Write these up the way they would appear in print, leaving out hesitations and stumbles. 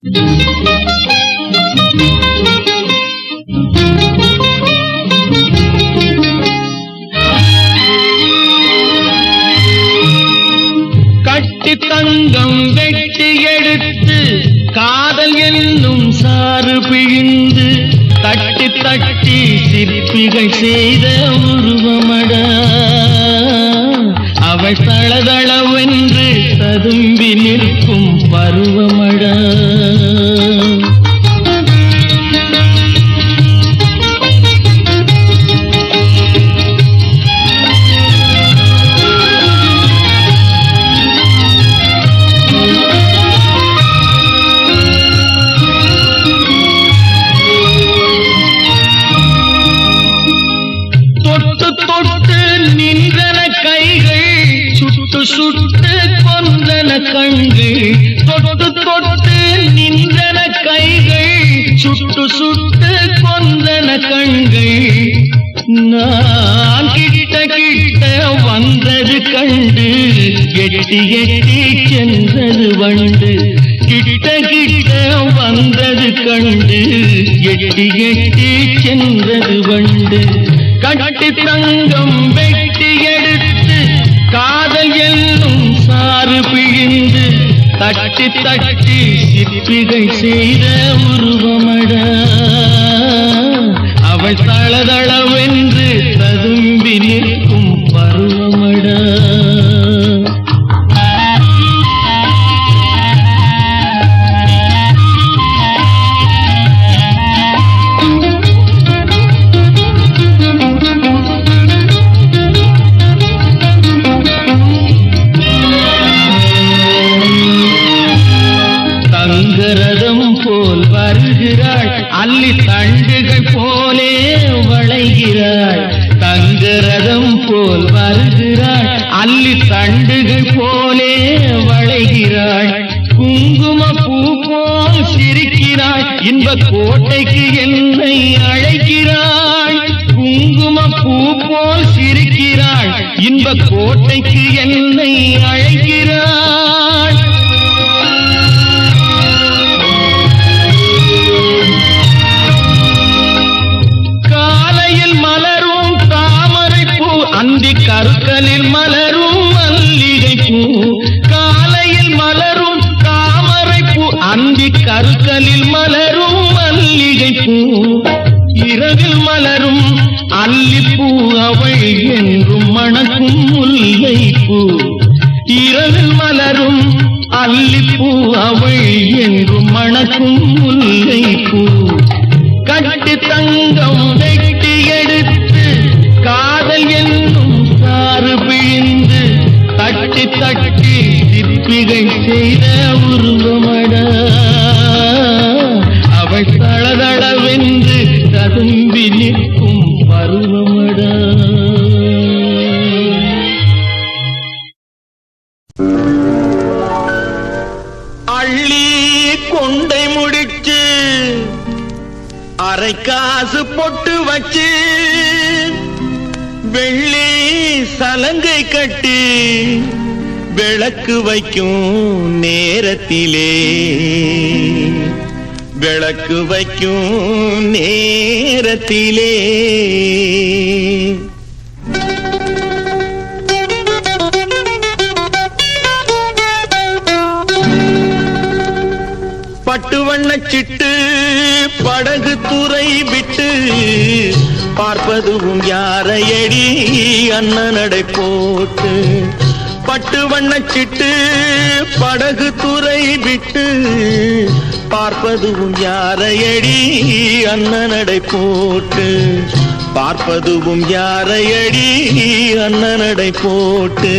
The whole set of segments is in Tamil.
கட்டி தங்கம் வெட்டி எடுத்து காதல் என்னும் சாறு பிழிந்து தட்டி தட்டி சிற்பிகள் செய்த உருவமடா அவள் தளதளவென்று ததும்பி நிற்கும் பருவமடா. சுட்டு கொன்றன கண்கள் தொட்டு தொட்டு நின்றன கைகள் சுட்டு சுட்டு கொன்றன கண்கள். நான் கிட்ட கிட்ட வந்தது கண்டு எட்டி எட்டி சென்றது வண்டு. கிட்ட கிட்ட வந்தது கண்டு எட்டி எட்டி சென்றது வண்டு. கட்டி தங்கம் வெட்டி எடுத்து காதல் என்னும் சாறு பிழிந்து தட்டி தட்டி சிற்பிகள் செய்த உருவமடா அவள் தளதளவென்று ததும்பி நிற்கும் பருவமடா. தங்கரதம் போல் வருகிறாள் அல்லி தண்டுகள் போலே வளைகிறாள். தங்கரதம் போல் வருகிறாள் அல்லி தண்டுகள் போலே வளைகிறாள். குங்கும பூ போல் சிரிக்கிறாள் இன்ப கோட்டைக்கு என்னை அழைக்கிறாள். குங்கும பூ போல் சிரிக்கிறாள் இன்ப கோட்டைக்கு என்னை அழைக்கிறாள். அந்தி கருக்கலில் மலரும் மல்லிகை பூ. காலையில் மலரும் தாமரை பூ அந்தி கருக்கலில் மலரும் மல்லிகை பூ. இரவில் மலரும் அல்லிப்பூ அவள் என்றும் மணக்கும் முல்லை பூ. இரவில் மலரும் அல்லிப்பூ அவள் என்றும் மணக்கும் முல்லை பூ. கட்டி தங்கம் வெட்டி எடுத்து காதல் என்னும் சாறு பிழிந்து தட்டி தட்டி சிற்பிகள் செய்த உருவமடா அவள் தளதளவென்று ததும்பி நிற்கும் பருவமடா. அள்ளி கொண்டை முடிச்சு அரை காசு பொட்டு வச்சு வெள்ளி சலங்கை கட்டி விளக்கு வைக்கும் நேரத்திலே விளக்கு வைக்கும் நேரத்திலே பட்டு வண்ணச்சிட்டு படகு துறை விட்டு பார்ப்பதுவும் யாரையடி அண்ணனடை போட்டு. பட்டு வண்ணச்சிட்டு படகு துறை விட்டு பார்ப்பதுவும் யாரையடி அண்ணனடை போட்டு. பார்ப்பதுவும் யாரையடி அண்ணனடை போட்டு.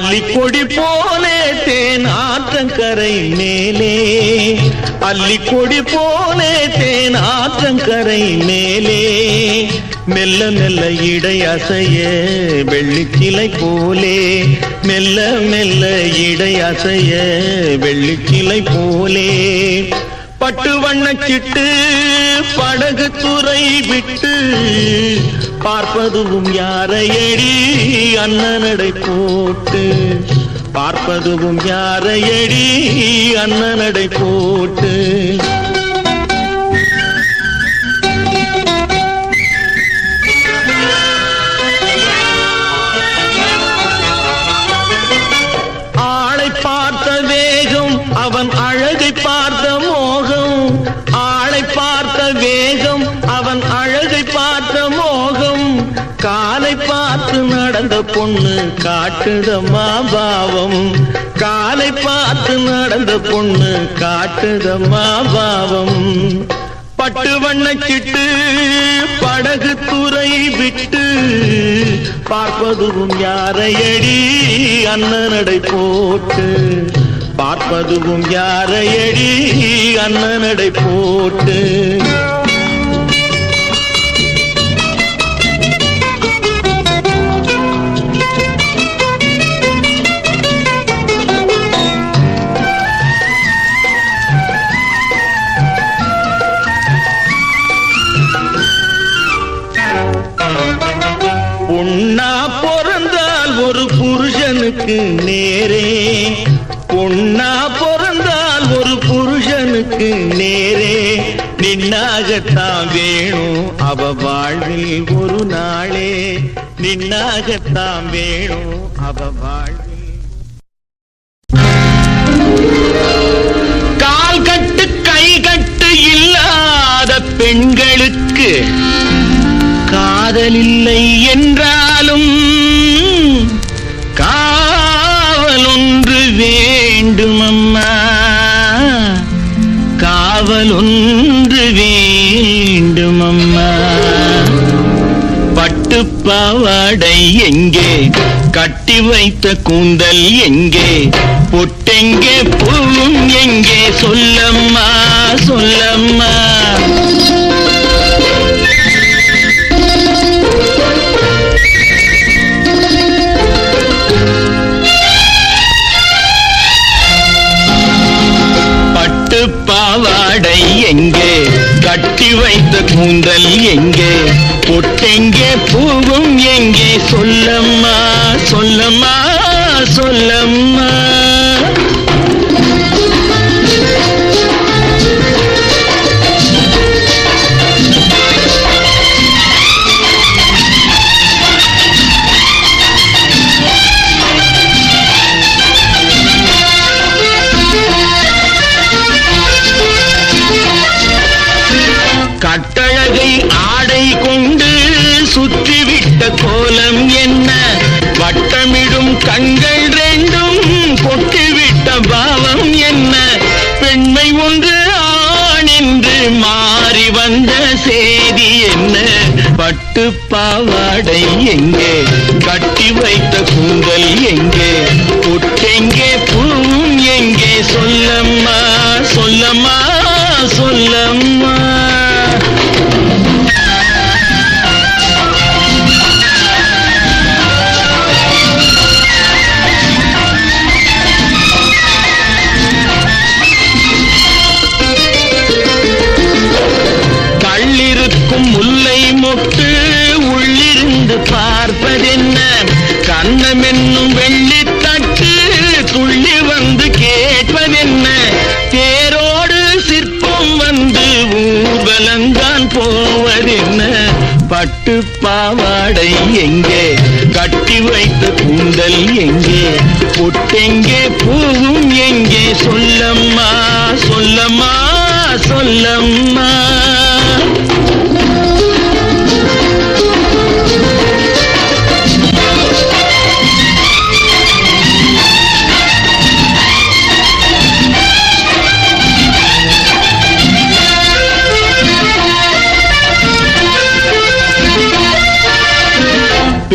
அல்லிக்கொடி போலே தேன் ஆற்றங்கரை மேலே, அல்லிக்கொடி போலே தேன் ஆற்றங்கரை மேலே, மெல்ல மெல்ல இடை அசைய வெள்ளிக்கிளை போலே, மெல்ல மெல்ல இடை அசைய வெள்ளிக்கிளை போலே, பட்டு வண்ணச்சிட்டு படகு துறை விட்டு பார்ப்பதுவும் யாரையடி அண்ணனடை போட்டு, பார்ப்பதுவும் யாரையடி அண்ணனடை போட்டு. ஆளை பார்த்த வேகம் அவன் அழகை பார்த்த மோகம், ஆளை பார்த்த வேகம் அவன் அழகை பார்த்த மோகம், காலை பார்த்து நடந்த பொண்ணு காட்டுதம்மா பாவம், காலை பார்த்து நடந்த பொண்ணு காட்டுதம்மா பாவம். பட்டு வண்ணச்சிட்டு படகு துறை விட்டு பார்ப்பதுவும் யாரையடி அண்ணனடை போட்டு, பார்ப்பதுவும் யாரையடி அண்ணனடை போட்டு. பொன்னா பிறந்தால் ஒரு புருஷனுக்கு நேரே, பொன்னா பிறந்தால் ஒரு புருஷனுக்கு நேரே, நின்னாகத்தான் வேணும் அவ வாழ்வில் ஒரு நாளே, நின்னாகத்தான் வேணும் அவ வாழ்வில். கால் கட்டு கை கட்டு இல்லாத பெண்களுக்கு காதலில்லை என்றாலும் காவல் ஒன்று வேண்டும் அம்மா, காவல் ஒன்று வேண்டும் அம்மா. பட்டு பாவாடை எங்கே, கட்டி வைத்த கூந்தல் எங்கே, பொட்டெங்கே பூவும் எங்கே, சொல்லம்மா சொல்லம்மா. பாவாடை எங்கே, கட்டி வைத்த கூந்தல் எங்கே, பொட்டெங்கே பூவும் எங்கே, சொல்லம்மா சொல்லம்மா சொல்லம்மா. கட்டழகை ஆடை கொண்டு சுற்றிவிட்ட கோலம் என்ன, வட்டமிடும் கண்கள் ரெண்டும் கொட்டிவிட்ட பாவம் என்ன, பெண்மை ஒன்று ஆண் என்று மாறி வந்த செய்தி என்ன. பட்டு பாவாடை எங்கே, கட்டி வைத்த கூந்தல் எங்கே, பொட்டெங்கே பூவும் எங்கே, சொல்லம்மா சொல்லம்மா சொல்லம்மா. முல்லை மொட்டு உள்ளிருந்து பார்ப்பதென்ன, கண்ணம் என்னும் வெள்ளித்தட்டு துள்ளி வந்து கேட்பதென்ன, தேரோடு சிற்பம் வந்து ஊர்வலந்தான் போவதென்ன. பட்டு பாவாடை எங்கே, கட்டி வைத்த கூந்தல் எங்கே, பொட்டெங்கே பூவும் எங்கே, சொல்லம்மா சொல்லம்மா சொல்லம்மா.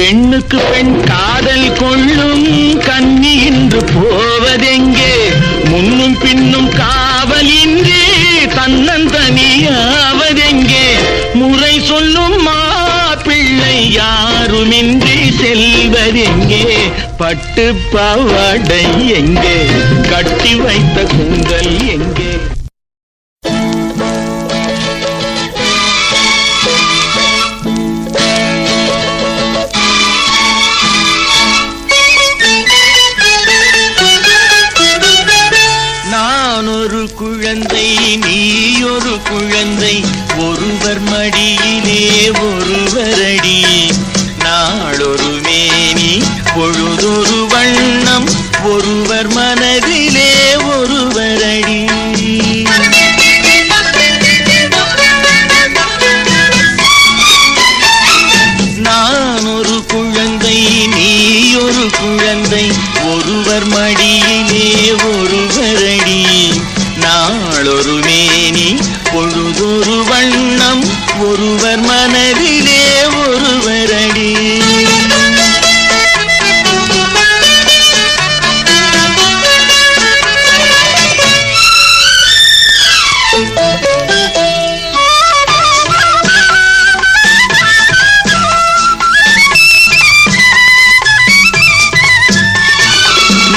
பெண்ணுக்கு பெண் காதல் கொள்ளும் கன்னி என்று போவதெங்கே? முன்னும் பின்னும் காவலின்றி தன்னந்தனியாவதெங்கே? முறை சொல்லும் மாப்பிள்ளை யாருமின்றி செல்வதெங்கே? பட்டு பாவாடை எங்கே? கட்டி வைத்த கூந்தல் எங்கே? குழந்தை நீ ஒரு குழந்தை, ஒருவர் மடியிலே ஒருவரடி. நாளொரு மேனி பொழுதொரு வண்ணம், ஒருவர் மனதிலே ஒருவரடி. நான் ஒரு குழந்தை நீ ஒரு குழந்தை, ஒருவர் மடியிலே ஒருவரடி. நாளொரு மேனி பொழுதொரு வண்ணம், ஒருவர் மனதிலே ஒருவரடி.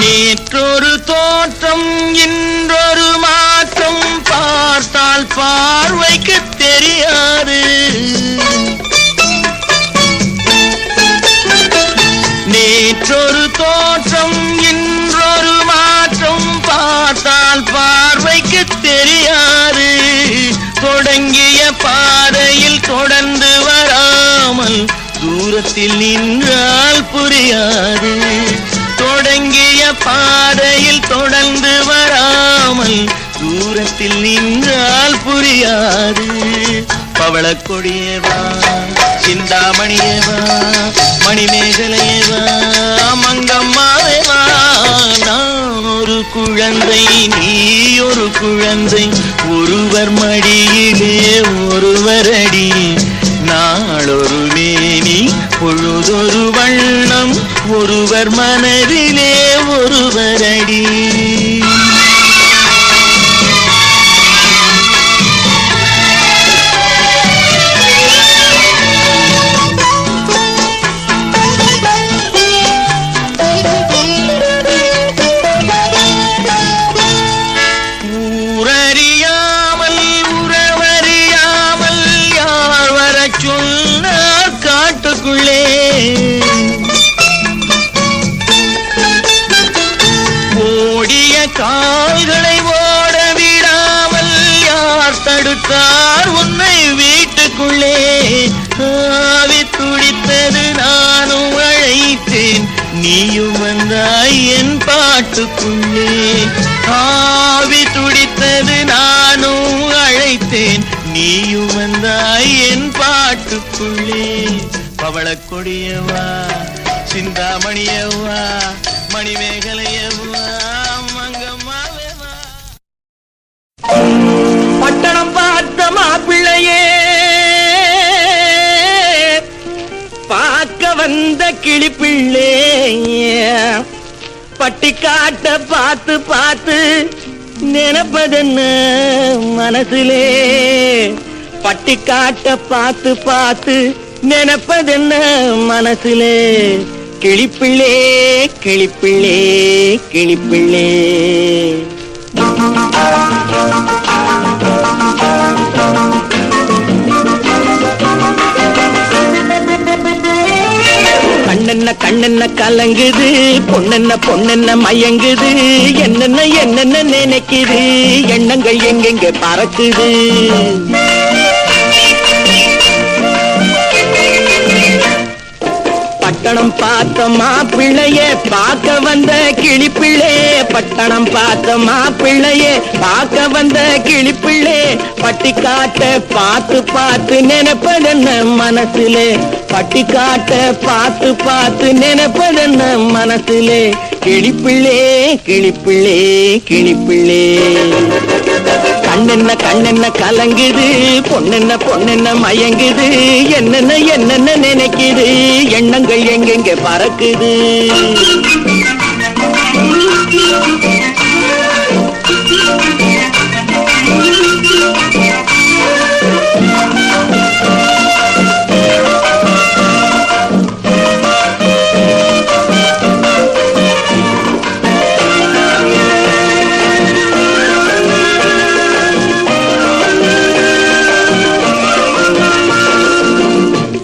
நேற்றொரு தோற்றம் இன்றொரு மாற்றம், பார்த்தால் பார்வைக்கு தெரியாது. நேற்றொரு தோற்றம் இன்றொரு மாற்றம், பார்த்தால் பார்வைக்கு தெரியாது. தொடங்கிய பாதையில் தொடர்ந்து வராமல் தூரத்தில் நின்றால் புரியாது. தொடங்கிய பாதையில் தொடர்ந்து வராமல் தூரத்தில் நின்றால் புரியாது. பவளக்கொடியேவா சிந்தாமணியேவா, மணிமேகலையேவா மங்கம்மாவேவா. நான் ஒரு குழந்தை நீ ஒரு குழந்தை, ஒருவர் மடியிலே ஒருவரடி. நாளொரு மேனி பொழுதொரு வண்ணம், ஒருவர் மனதிலே ஒருவரடி. ஊரறியாமல் உறவறியாமல் யார் வர சொன்னார் காட்டுக்குள்ளே? ஓடிய கால்களை ஓட விடாமல் யார் தடுத்தார் உன்னை வீட்டுக்குள்ளே? ஆவி துடித்தது நானும் அழைத்தேன், நீயும் வந்தாய் என் பாட்டுக்குள்ளே. ஆவி துடித்தது நானும் அழைத்தேன், நீயும் வந்தாய் என் பாட்டுக்குள்ளே. பவளக்கொடியவா சிந்தாமணியவா, மணிமேகலையவா மங்கம்மாவேவா. பட்டணம் பார்த்த மாப்பிள்ளையே, பார்க்க வந்த கிளிப்பிள்ளே. பட்டிக்காட்ட பார்த்து பார்த்து நினைப்பதென்ன மனசிலே? பட்டிக்காட்ட பார்த்து பார்த்து நினைப்பதென்ன மனசிலே? கிளிப்பிள்ளே கிளிப்பிள்ளே கிளிப்பிள்ளே. கண்ணென்ன கண்ணென்ன கலங்குது, பொண்ணென்ன பொண்ணென்ன மயங்குது. என்னென்ன என்னென்ன நினைக்குது, எண்ணங்கள் எங்கெங்க பறக்குது. பட்டணம் பார்த்த மாப்பிள்ளையே, பார்க்க வந்த கிளிப்பிள்ளே. பட்டணம் பார்த்த மாப்பிள்ளையே, பார்க்க வந்த கிளிப்பிள்ளே. பட்டிக்காட்ட பார்த்து பார்த்து நினைப்பதென்ன மனசிலே? பட்டிக்காட்ட பார்த்து பார்த்து நினைப்பதென்ன மனசிலே? கிளிப்பிள்ளே கிளிப்பிள்ளே கிளிப்பிள்ளே. கண்ணென்ன கலங்குது, பொண்ணென்ன மயங்குது, என்னென்ன நினைக்குது, எண்ணங்கள் எங்கெங்க பறக்குது.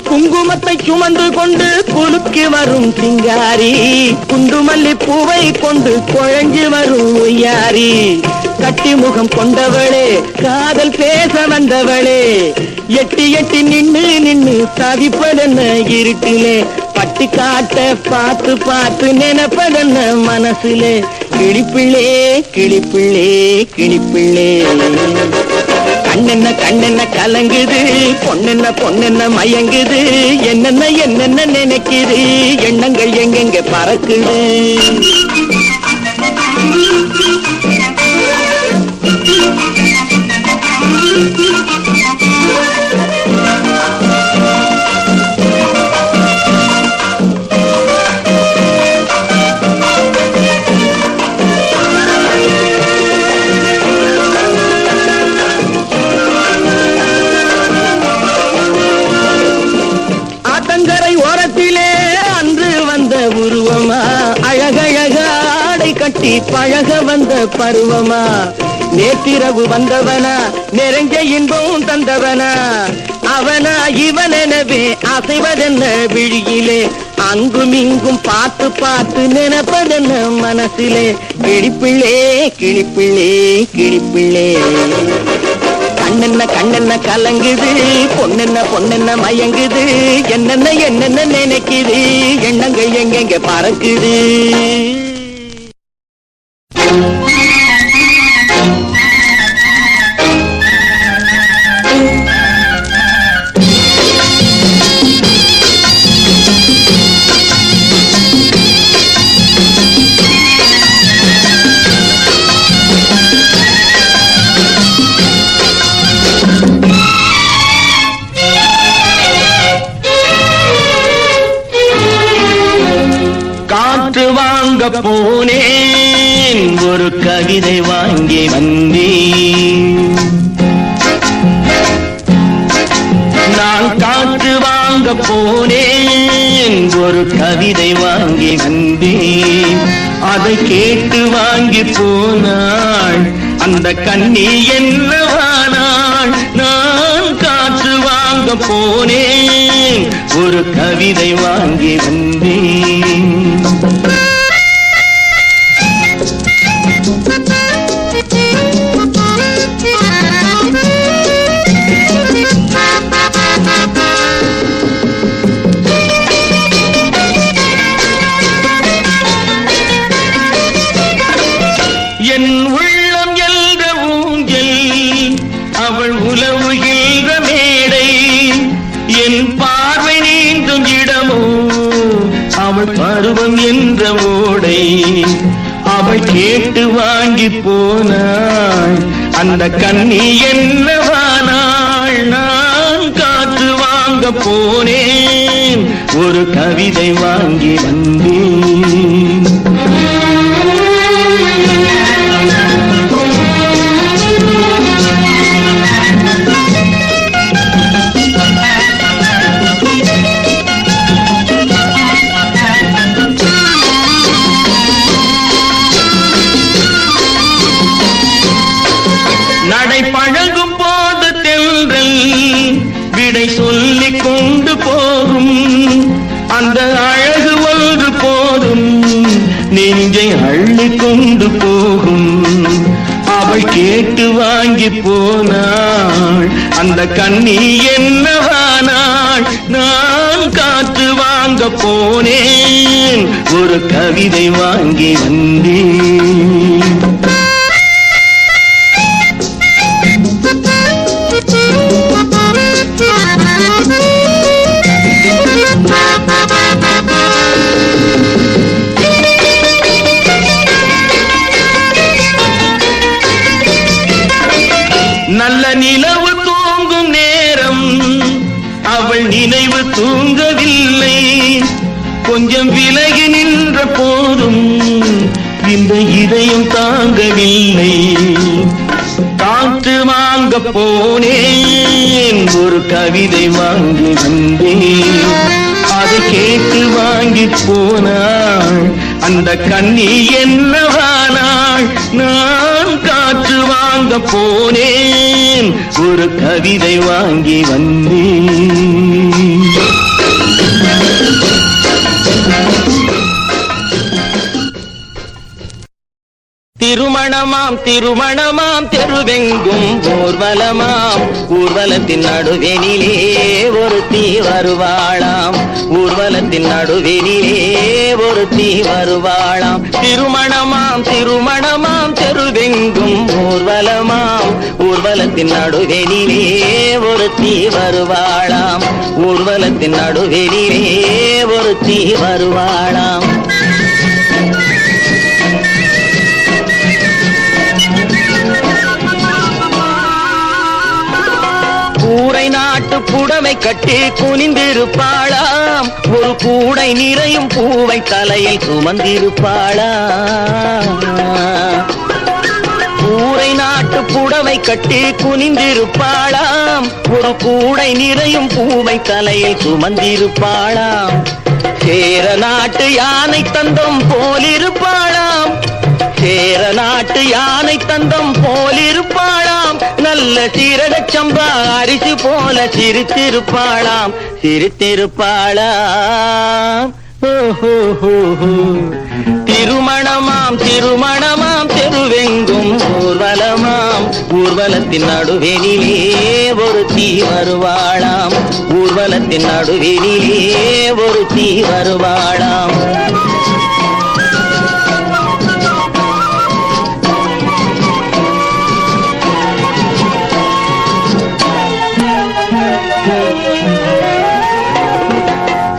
குங்குமத்தை சுமந்து கொண்டு குலுக்கி வரும் சிங்காரி, குண்டுமல்லி பூவை கொண்டு குழஞ்சு வரும் ஒய்யாரி, கட்டி முகம் கொண்டவளே காதல் பேச வந்தவளே, எட்டி நின்னு தவிப்பதென்ன இருட்டிலே, பட்டி காட்ட பார்த்து நினைப்பதென்ன மனசுலே, கிளிப்பிள்ளே கிளிப்பிள்ளே கிளிப்பிள்ளே. கண்ணென்ன கலங்குது, பொண்ணென்ன மயங்குது, என்னென்ன நினைக்குது, எண்ணங்கள் எங்கெங்க பறக்குது. ஓரத்திலே அன்று வந்த உருவமா, அழகழக ஆடை கட்டி பழக வந்த பருவமா, நேற்றிரவு வந்தவனா நெருங்க இன்பம் தந்தவனா, அவனா இவனெனவே அசைவதென்ன விழியிலே, அங்கும் இங்கும் பார்த்து நினைப்பதென்ன மனசிலே, கிளிப்பிள்ளே கிளிப்பிள்ளே கிளிப்பிள்ளே. கண்ணென்ன கலங்குது, பொண்ணென்ன மயங்குது, என்னென்ன நினைக்குது, எண்ணங்கள் எங்கெங்க பறக்குது. காற்று வாங்க போனேன், ஒரு கவிதை வாங்கி வந்தேன். நான் காற்று வாங்க போனேன், ஒரு கவிதை வாங்கி வந்தேன். அதை கேட்டு வாங்கி போனாள் அந்த கண்ணி என்னவானாள். நான் காற்று வாங்க போனேன், ஒரு கவிதை வாங்கி வந்தேன். என் உள்ளம் என்ற ஊஞ்சல், அவள் உலவுகின்ற மேடை, என் பார்வை நீந்தும் இடமோ அவள் பருவம் என்ற ஓடை. அவள் கேட்டு வாங்கி போனாள் அந்த கண்ணி என்னவானாள். நான் காற்று வாங்க போனேன், ஒரு கவிதை வாங்கி வந்தேன். நடை பழகும் போது தென்றல் விடை சொல்லிக் கொண்டு போகும், அந்த அழகு ஒன்று போதும் நெஞ்சை அள்ளி கொண்டு போகும். அவள் கேட்டு வாங்கி போனாள் அந்த கண்ணி என்னவானாள். நான் காற்று வாங்க போனேன், ஒரு கவிதை வாங்கி வந்தேன். இந்த இதயம் தாங்கவில்லை. காற்று வாங்க போனேன், ஒரு கவிதை வாங்கி வந்தேன். அதை கேட்டு வாங்கி போனாள் அந்த கண்ணி என்னவானாள். நான் காற்று வாங்க போனேன், ஒரு கவிதை வாங்கி வந்தேன். திருமணமாம் திருமணமாம் தெருவெங்கும் ஊர்வலமாம். ஊர்வலத்தின் நடுவெனிலே ஒருத்தி வருவாளாம். ஊர்வலத்தின் நடுவெனிலே ஒருத்தி வருவாளாம். திருமணமாம் திருமணமாம் தெருவெங்கும் ஊர்வலமாம். ஊர்வலத்தின் நடுவெனிலே ஒருத்தி வருவாளாம். ஊர்வலத்தின் நடுவெனிலே ஒருத்தி வருவாளாம். கூரை நாட்டு புடவை கட்டி குனிந்திருப்பாளாம். ஒரு கூடை நிறையும் பூவை தலையை சுமந்திருப்பாளாம். கூரை நாட்டு புடவை கட்டி குனிந்திருப்பாளாம். ஒரு கூடை நிறையும் பூவை தலையை சுமந்திருப்பாளாம். சேர நாட்டு யானை தந்தம் போலிருப்பாளாம். சேர நாட்டு யானை தந்தம் போலிருப்பாளாம். நல்ல சீரகச்சம்பா அரிசி போல சிரித்திருப்பாளாம். சிரித்திருப்பாளாம். திருமணமாம் திருமணமாம் தெருவெங்கும் ஊர்வலமாம். ஊர்வலத்தின் நடுவெனிலே ஒருத்தி வருவாளாம். ஊர்வலத்தின் நடுவெனிலே ஒருத்தி வருவாளாம்.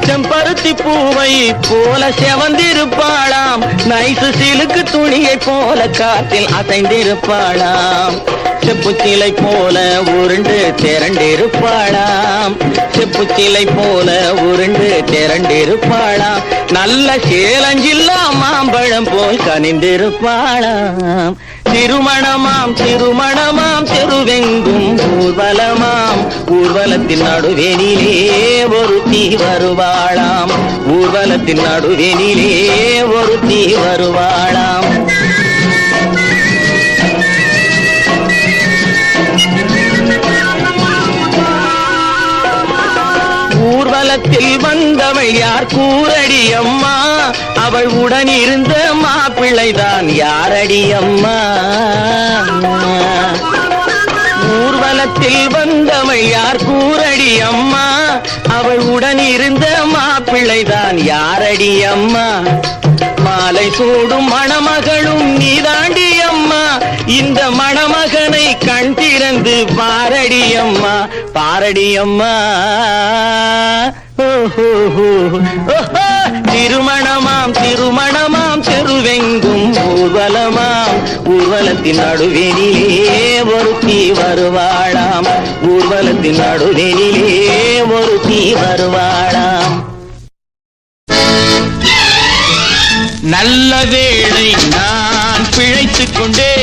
செம்பருத்தி பூவை போல செவந்திருப்பாளாம். நைசு சிலுக்கு துணியை போல காற்றில் அசைந்திருப்பாளாம். செப்புச்சிலை போல உருண்டு திரண்டிருப்பாளாம். செப்புச்சிலை போல உருண்டு திரண்டிருப்பாளாம். நல்ல சேலஞ்சில்லா மாம்பழம் போல் கனிந்திருப்பாளாம். திருமணமாம் திருமணமாம் தெருவெங்கும் ஊர்வலமாம். ஊர்வலத்தின் நடுவெனிலே ஒருத்தி வருவாளாம். ஊர்வலத்தின் நடுவெனிலே ஒருத்தி வருவாளாம். ஊர்வலத்தில் வந்தவள் யார் கூரடி அம்மா. அவள் உடன் இருந்த மாப்பிள்ளைதான் யாரடி அம்மா. ஊர்வலத்தில் வந்தவள் யார் கூரடி அம்மா. அவள் உடன் இருந்த மாப்பிள்ளைதான் யாரடி அம்மா. மாலை சூடும் மணமகளும் நீதாண்டி அம்மா. இந்த மணமகனை கண் திறந்து பாரடி அம்மா. பாரடி அம்மா. திருமணமாம் திருமணமாம் தெருவெங்கும் ஊர்வலமாம். ஊர்வலத்தின் நடுவெனிலே ஒருத்தி வருவாளாம். ஊர்வலத்தின் நடுவெனிலே ஒருத்தி வருவாளாம். நல்ல வேளை நான் பிழைத்துக் கொண்டே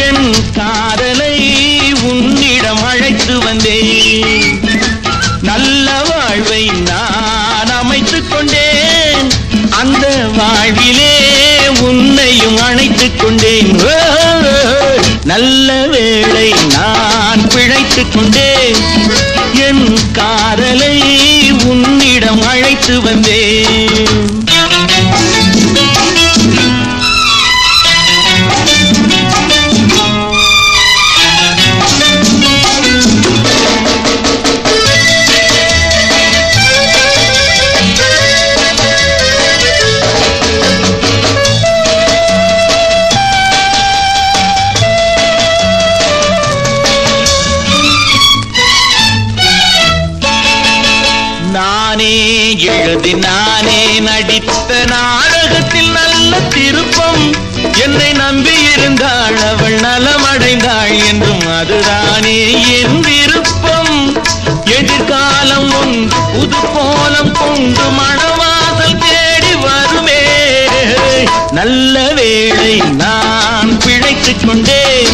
என் காதலை உன்னிடம் அழைத்து வந்தேன். நல்ல வாழ்வை நான் அமைத்துக் கொண்டேன். அந்த வாழ்விலே உன்னையும் அணைத்துக் கொண்டேன். நல்ல வேளை நான் பிழைத்துக் கொண்டேன். என் காதலை உன்னிடம் அழைத்து வந்தேன். நானே எழுதி நானே நடித்த நாடகத்தில் நல்ல திருப்பம். என்னை நம்பி இருந்தாள் அவள் நலமடைந்தாள் என்றும் அதுதானே என் விருப்பம். எதிர்காலம் ஒன்று புது கோலம் கொண்டு மணவாசல் தேடி வருமே. நல்ல வேளை நான் பிழைத்துக் கொண்டேன்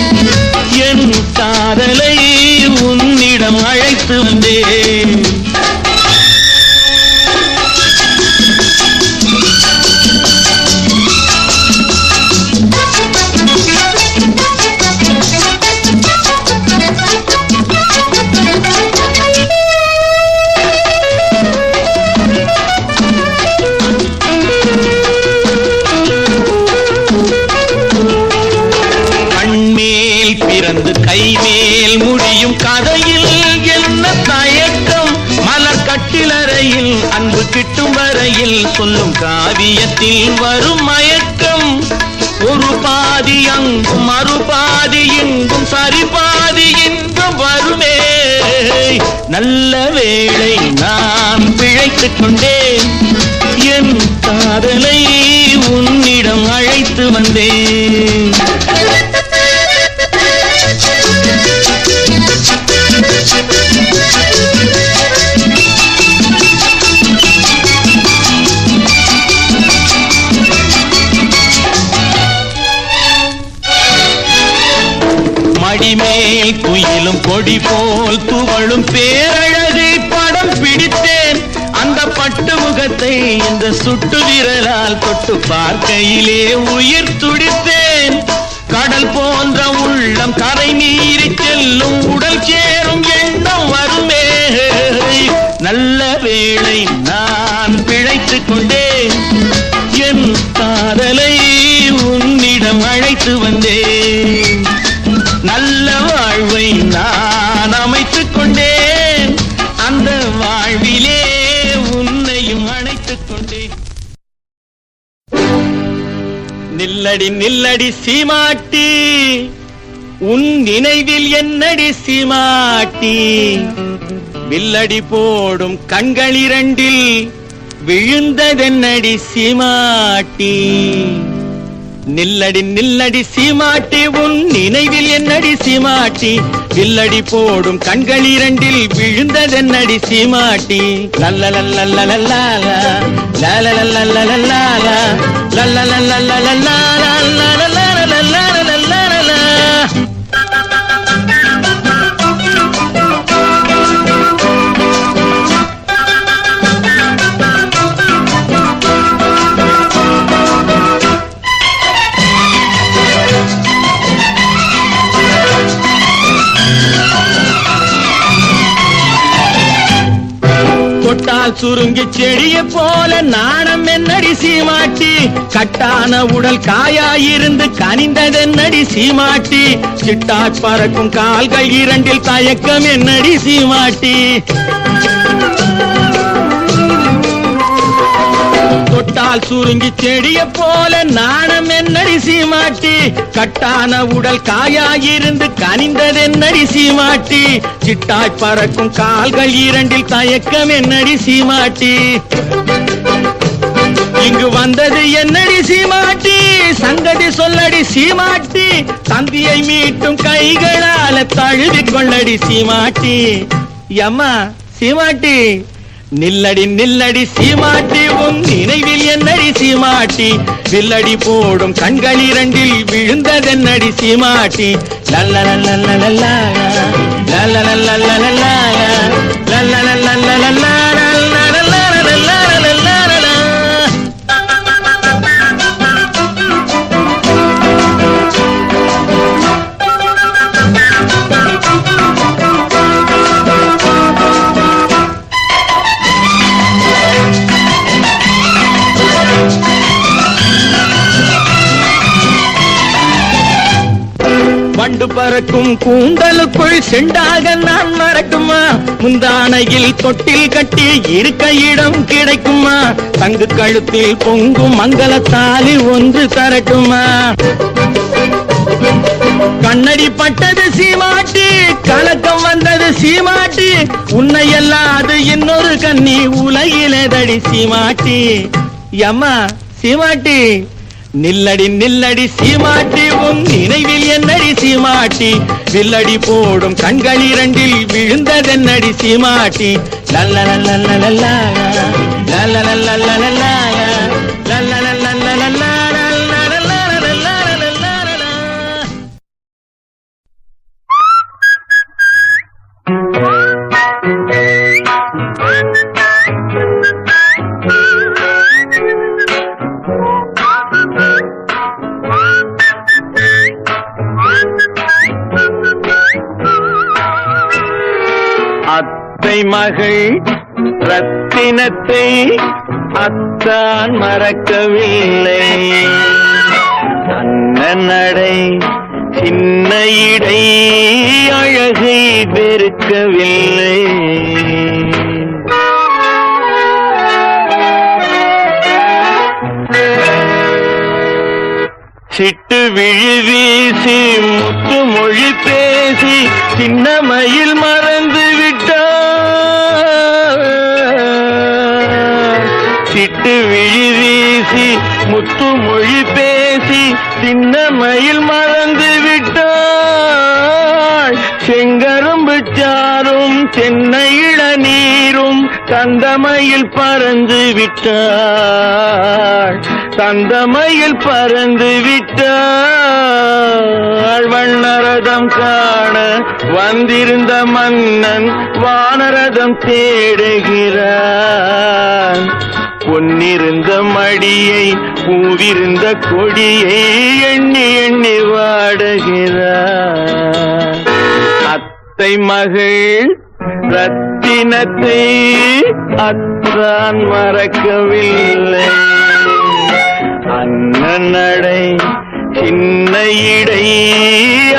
என் காதலை உன்னிடம் அழைத்து வந்தேன் பிறந்து கைமேல் முடியும் கதையில் என்ன தயக்கம் மலர் கட்டிலறையில் அன்பு கிட்டும் வரையில் சொல்லும் காவியத்தில் வரும் மயக்கம் ஒரு பாதி அங்கும் மறுபாதி இங்கும் சரிபாதி இன்பம் வருமே நல்ல வேளை நான் பிழைத்துக் கொண்டேன் என் காதலை உன்னிடம் அழைத்து வந்தேன் மடிமேல் குயிலும் கொடி போல் துவளும் பேரழகை படம் பிடித்தேன் அந்த பட்டு முகத்தை இந்த சுட்டு விரலால் தொட்டு பார்க்கையிலே உயிர் துடித்தேன் கடல் போன்ற உள்ளம் கரை மீறி செல்லும் உடல் சேரும் எண்ணம் வருமே நல்ல வேளை நான் பிழைத்துக் கொண்டேன் என் காதலை உன்னிடம் அழைத்து வந்தேன் நல்ல வாழ்வை நான் அமைத்துக் கொண்டேன் அந்த வாழ்விலே உன்னையும் அணைத்துக் கொண்டேன் நில்லடி நில்லடி சீமாட்டி உன் நினைவில் என்னடி சீமாட்டி வில்லடி போடும் கண்கள் இரண்டில் விழுந்ததென்னடி சீமாட்டி நில்லடி நில்லடி சீமாட்டி உன் நினைவில் என்னடி சீமாட்டி வில்லடி போடும் கண்கள் இரண்டில் விழுந்ததென்னடி சீமாட்டி லல்லலல்லல்லலல்லா லல்லலல்லல்லல்லா லல்லலல்லல்லல்லா தொட்டால் சுருங்கி செடிய போல நாணம் என்னடி சீமாட்டி கட்டான உடல் காயாயிருந்து கனிந்ததென்னடி சீமாட்டி சிட்டாட் பறக்கும் கால்கள் இரண்டில் தயக்கம் என்னடி சீமாட்டி தொட்டால் சுருங்கி செடிய போல நாணம் என்னடி சீமாட்டி கட்டான உடல் காயாயிருந்து கனிந்ததென்னடி சீமாட்டி சிட்டாய் பறக்கும் கால்கள் இரண்டில் தயக்கம் என்னடி சீமாட்டி இங்கு வந்தது என்னடி சீமாட்டி சங்கதி சொல்லடி சீமாட்டி தந்தியை மீட்டும் கைகளால தழுவிக் கொள்ளடி சீமாட்டி அம்மா சீமாட்டி நில்லடி நில்லடி சீமாட்டி உன் நினைவில் என்னடி சீமாட்டி வில்லடி போடும் கண்கள் இரண்டில் விழுந்ததென்னடி சீமாட்டி லல்லலல்லல்லல்லா லல்லலல்லல்லல்லா லல்லலல்லல்லல்லா வண்டு பறக்கும் கூந்தலுக்குள் செண்டாக நான் மறக்குமா முந்தானையில் தொட்டில் கட்டி இருக்க இடம் கிடைக்குமா தங்கு கழுத்தில் பொங்கும் மங்களத்தாலி ஒன்று தரட்டுமா கண்ணடி பட்டது சீமாட்டி கலக்கம் வந்தது சீமாட்டி உன்னை அல்லாது இன்னொரு கண்ணி உலகிலேதடி சீமாட்டி அம்மா சீமாட்டி நில்லடி நில்லடி சீமாட்டி உன் நினைவில் என்னடி சீமாட்டி வில்லடி போடும் கண்கள் இரண்டில் விழுந்ததென்னடி சீமாட்டி லல்லலல்லல்லல்லா லல்லலல்லல்லல்லா லல்லலல்லல்லல்லா அத்தை மகள் ரத்தினத்தை அத்தான் மறக்கவில்லை. அண்ணன் நடை சின்ன இடை அழகை வெறுக்கவில்லை. சிட்டு விழி வீசி முத்து மொழி பேசி சின்ன மயில் மறந்து விட்டார். சிட்டு விழி வீசி முத்து மொழி பேசி சின்ன மயில் மறந்து விட்டாள். செங்கரும்பு சாரும் சென்னை இளநீரும் தந்தமயில் பறந்து விட்டாள். தந்தமயில் பறந்து விட்டாள். வண்ணரதம் காண வந்திருந்த மன்னன் வானரதம் தேடுகிறான். பொன்னிருந்த மடியை பூவிருந்த கொடியை எண்ணி எண்ணி வாடுகிறான். அத்தை மகள் ரத்தினத்தை அத்தான் மறக்கவில்லை. அண்ணன் நடை சின்ன இடை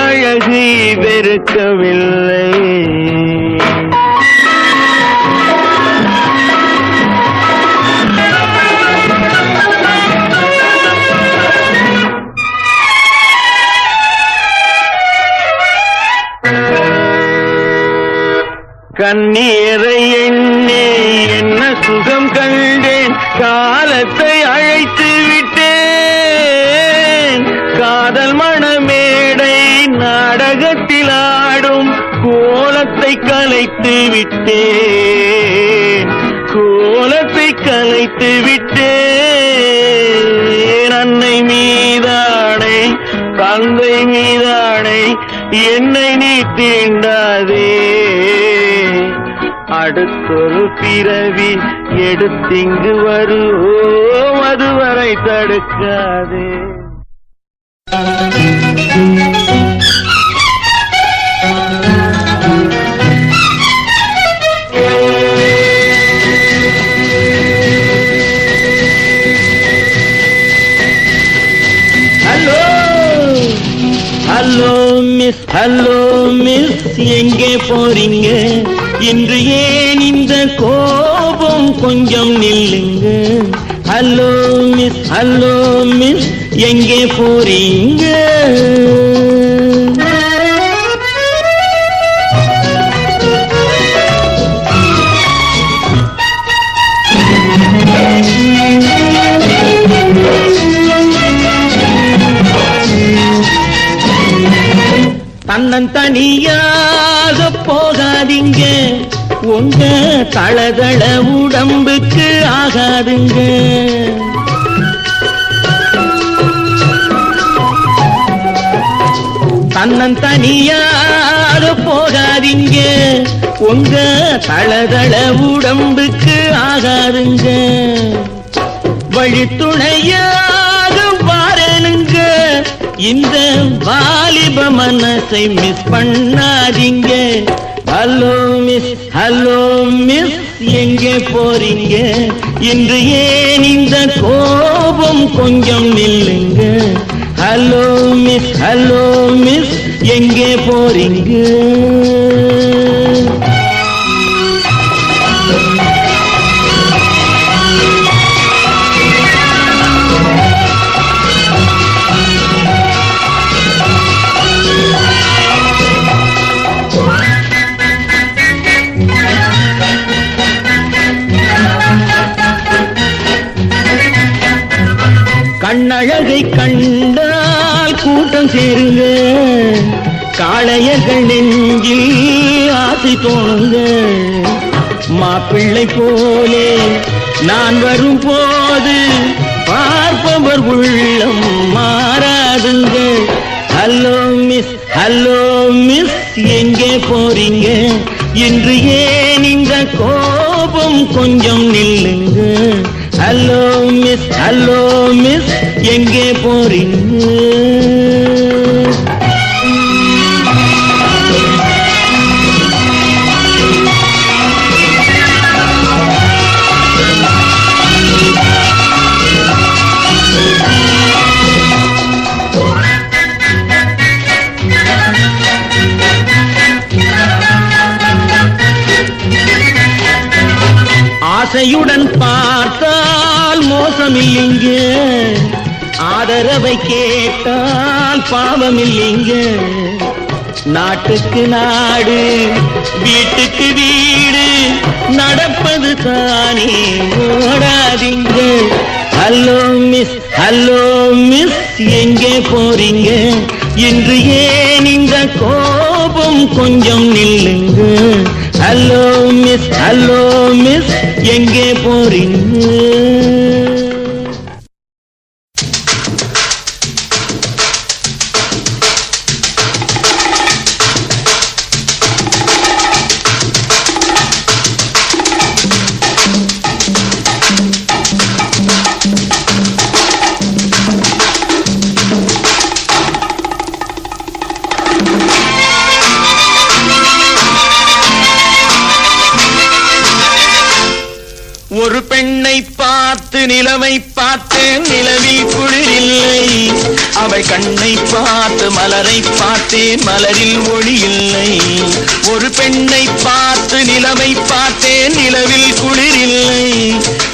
அழகை வெறுக்கவில்லை. கண்ணீரை எண்ணே என்ன சுகம் கண்டேன். காலத்தை அழைத்து விட்டேன். காதல் மணமேடை நாடகத்தில் ஆடும் கோலத்தை கலைத்து விட்டேன். கோலத்தை கலைத்து விட்டேன். அன்னை மீதானை தந்தை மீதானை என்னை நீ தீண்டாதே. அடுத்தொரு பிறவி எடுத்திங்கு வருவோம் அதுவரை தடுக்காதே. Hello hello miss, hello miss, எங்கே போறீங்க? இன்று ஏன் இந்த கோபம்? கொஞ்சம் நில்லுங்க. ஹலோ மிஸ், ஹலோ மிஸ், எங்கே போறீங்க? தன்னன் தனியாக போகாதீங்க. உங்க தளதள உடம்புக்கு ஆகாதுங்க. தன்னன் தனியாக போகாதீங்க. உங்க தளதள உடம்புக்கு ஆகாதுங்க. வழித்துணையாக வாரனுங்க. இந்த வாலிப மனசை மிஸ் பண்ணாதீங்க. ஹலோ மிஸ், ஹலோ மிஸ், எங்கே போறீங்க? இன்று ஏன் இந்த கோபம்? கொஞ்சம் நில்லுங்க. ஹலோ மிஸ், ஹலோ மிஸ், எங்கே போறீங்க? கண்ணழகை கண்டால் கூட்டம் சேருங்க. காளையர்கள் நெஞ்சில் ஆசை தோணுங்க. மாப்பிள்ளை போலே நான் வரும் போது பார்ப்பவர் உள்ளம் மாறாதுங்க. ஹலோ மிஸ், ஹலோ மிஸ், எங்கே போறீங்க? இன்று ஏன் இந்த கோபம்? கொஞ்சம் நில்லுங்க. ஹலோ மிஸ், ஹலோ மிஸ், எங்கே போறீங்க? துன்பம் இல்லைங்க, ஆதரவை கேட்டால் பாவம் இல்லைங்க. நாட்டுக்கு நாடு வீட்டுக்கு வீடு நடப்பது தானே ஓடாதீங்க. ஹலோ மிஸ், ஹலோ மிஸ், எங்கே போறீங்க? இன்று ஏன் இந்த கோபம், கொஞ்சம் நில்லுங்க. ஹலோ மிஸ், ஹலோ மிஸ், எங்கே போறீங்க? ஒரு பெண்ணை பார்த்து நிலவை பார்த்தேன், நிலவில் குளிரில்லை. அவள் கண்ணை பார்த்து மலரை பார்த்தேன், மலரில் ஒளி இல்லை. ஒரு பெண்ணை பார்த்து நிலவை பார்த்தேன், நிலவில் குளிரில்லை.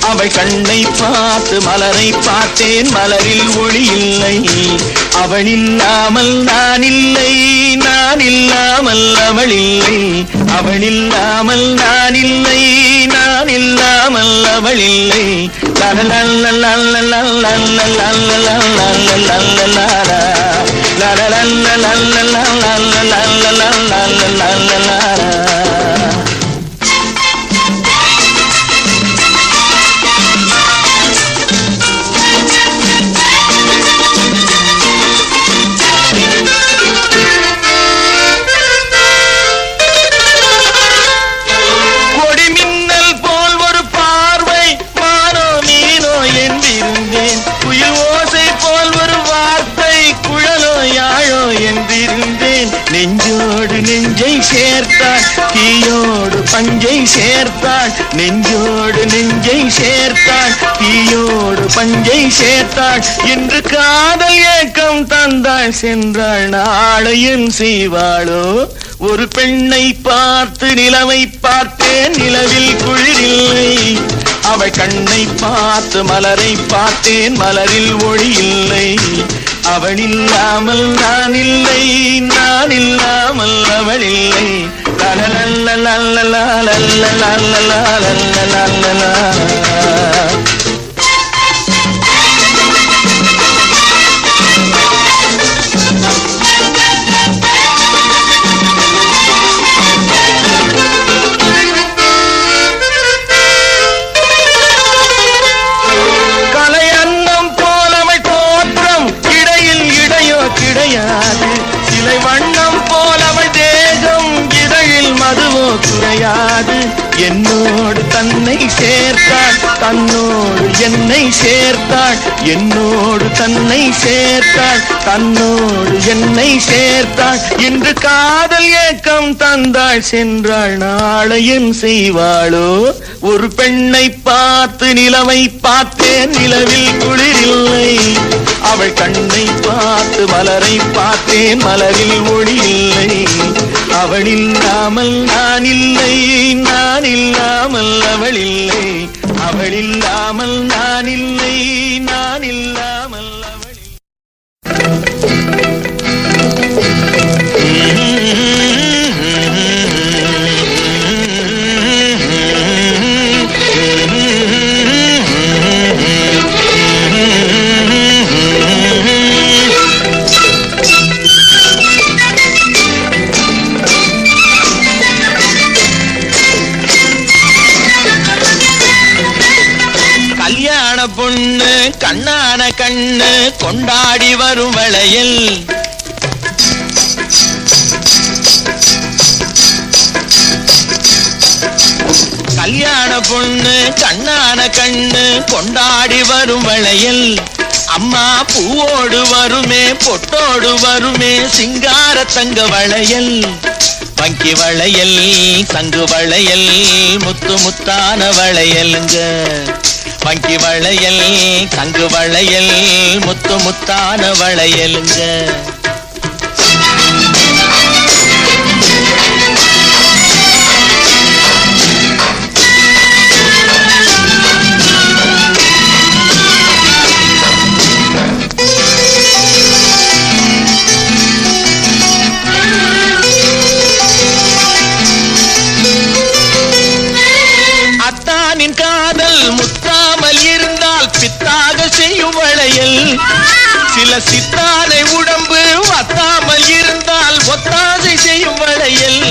அவள் கண்ணை பார்த்து மலரை பார்த்தேன், மலரில் ஒளி இல்லை. அவள் இல்லாமல் நான் இல்லை, நான் இல்லாமல் அவள் இல்லை. அவள் இல்லாமல் நான் இல்லை, நான் இல்லாமல் அவள் இல்லை. நெஞ்சோடு நெஞ்சை சேர்த்தாள், தீயோடு பஞ்சை சேர்த்தாள். நெஞ்சோடு நெஞ்சை சேர்த்தாள், தீயோடு பஞ்சை சேர்த்தாள். இன்று காதல் ஏக்கம் தந்தாள், சென்றாள், நாளையும் செய்வாளோ? ஒரு பெண்ணை பார்த்து நிலவை பார்த்தேன், நிலவில் குளிரில்லை. அவள் கண்ணை பார்த்து மலரை பார்த்தேன், மலரில் ஒளி இல்லை. அவள் இல்லாமல் நான் இல்லை, நான் இல்லாமல் அவள் இல்லை. சிலை வண்ணம் போல் அவள் தேகம், இதழில் மதுவோ குறையாது. என்னோடு தன்னை சேர்த்தாள், தன்னோடு என்னை சேர்த்தாள். என்னோடு தன்னை சேர்த்தாள், தன்னோடு என்னை சேர்த்தாள். இன்று காதல் ஏக்கம் தந்தாள், சென்றாள், நாளையும் செய்வாளோ? ஒரு பெண்ணை பார்த்து நிலவை பார்த்தேன், நிலவில் குளிரில்லை. அவள் கண்ணை பார்த்து மலரை பார்த்தேன், மலரில் ஒளி இல்லை. அவள் இல்லாமல் நான் இல்லை, நான் இல்லாமல் அவள் இல்லை. அவள் இல்லாமல் நான் இல்லை, நான் இல்லாமல் அவள் இல்லை. பொண்ணு கண்ணான கண்ணு கொண்டாடி வரும் வளையல். கல்யாண பொண்ணு கண்ணான கண்ணு கொண்டாடி வரும் வளையல். அம்மா பூவோடு வருமே பொட்டோடு வருமே சிங்கார தங்க வளையல். வங்கி வளையல் தங்கு வளையல் முத்து முத்தான வளையலுங்க. வங்கி வளையல் தங்கு வளையல் முத்து முத்தான வளையலுங்க. சித்தானை உடம்பு வத்தாமல் இருந்தால் ஒத்தாசை செய்யும் வளையல்.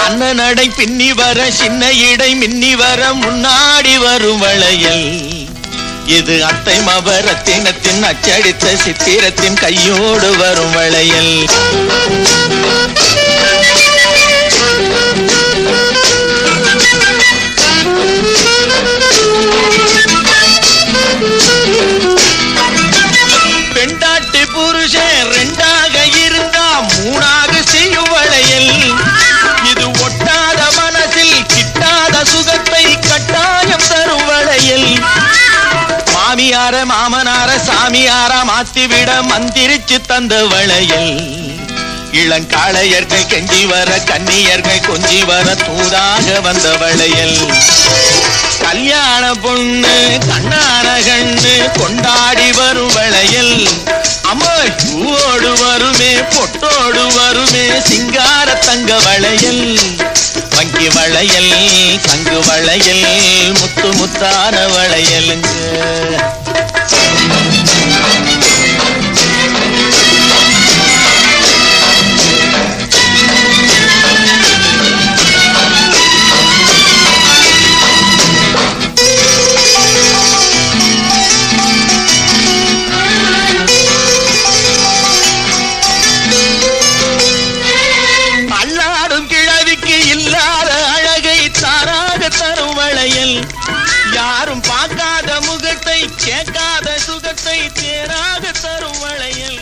அண்ணன் நடை பின்னி வர சின்ன இடை மின்னி வர முன்னாடி வரும் வளையல். இது அத்தை மபரத்தினத்தின் அச்சடித்த சித்திரத்தின் கையோடு வரும் வளையல். பெண்டாட்டி புருஷன் ரெண்டாக இருந்தா மூணாக செய்யும் வளையல். இது ஒட்டாத மனசில் கிட்டாத சுகத்தை கட்டாயம் தரும் வளையல். மாமியார மாமனார சாமியார மாத்திவிட மந்திரிச்சு தந்த வளையல். இளங்காளையர்கள் கெஞ்சி வர கன்னியர்கள் கொஞ்சி வர தூதாக வந்த வளையல். கல்யாண பொண்ணு கண்ணான கண்ணு கொண்டாடி வரும் வளையல். அம்மா பூவோடு வருமே பொட்டோடு வருமே சிங்கார தங்க வளையல். வங்கி வளையல் தங்கு வளையல் முத்து முத்தான வளையலுங்க. யாரும் பார்க்காத முகத்தை கேட்காத சுகத்தை தேராக தரும் வளையல்.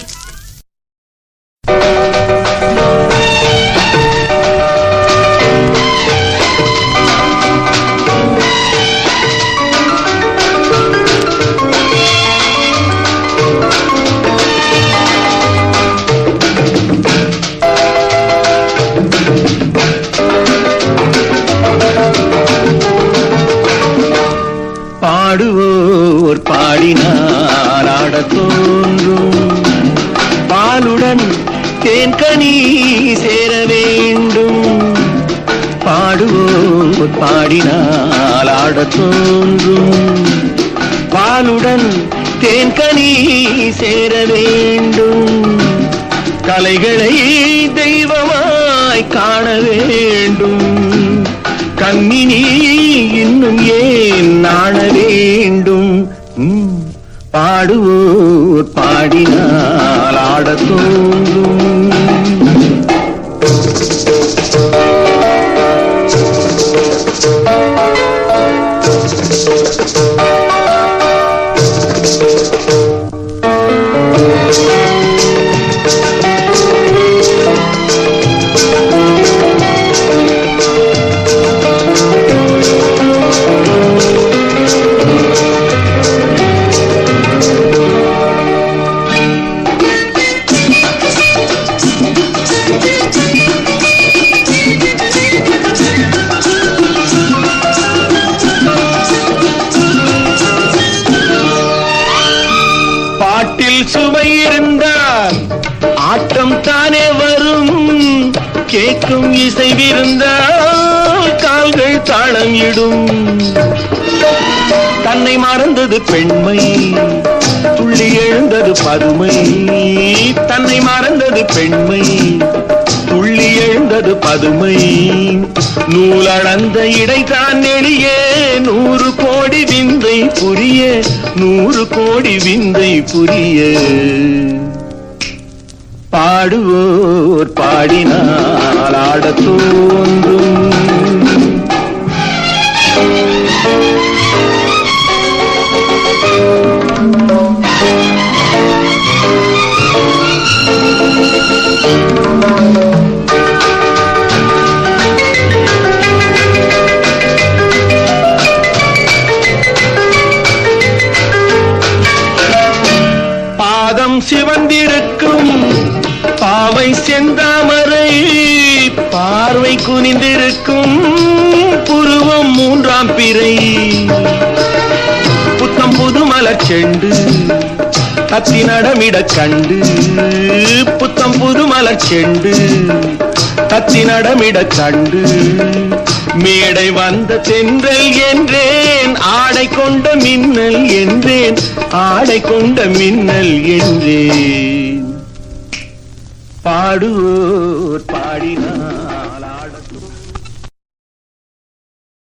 பாடுவோர் பாடினார் ஆடத் தோன்றும். பாலுடன் தேன்கனி சேர வேண்டும். பாடுவோர் பாடினார் ஆடத் தோன்றும். பாலுடன் தேன்கனி சேர வேண்டும். கலைகளை தெய்வமாய் காண வேண்டும். கண்ணினி இன்னும் ஏன் நாண வேண்டும். பாடுவோர் பாடினால் ஆடத் தோன்றும். சுவை இருந்தால் ஆட்டம் தானே வரும். கேட்கும் இசை விருந்தால் கால்கள் தாளம் இடும். தன்னை மறந்தது பெண்மை துள்ளி எழுந்தது பதுமை. தன்னை மறந்தது பெண்மை துள்ளி எழுந்தது பதுமை. நூலளந்த இடைதான் நெளிய 100 கோடி விந்தை புரிய. 100 கோடி விந்தை புரிய. பாடுவோர் பாடினால் ஆடத் தோன்றும். சிவந்திருக்கும் பாவை செந்தாமரை. பார்வை குனிந்திருக்கும் புருவம் 3ஆம் பிறை. புத்தம் புது மலர் செண்டு கத்தி நடமிட கண்டு. புத்தம் புது மலர் செண்டு கத்தி நடமிட கண்டு. மேடை வந்த தென்றல் என்றேன் ஆட ஆடை கொண்ட மின்னல் என்றேன், ஆடை கொண்ட மின்னல் என்றேன். பாடுவோர் பாடினார்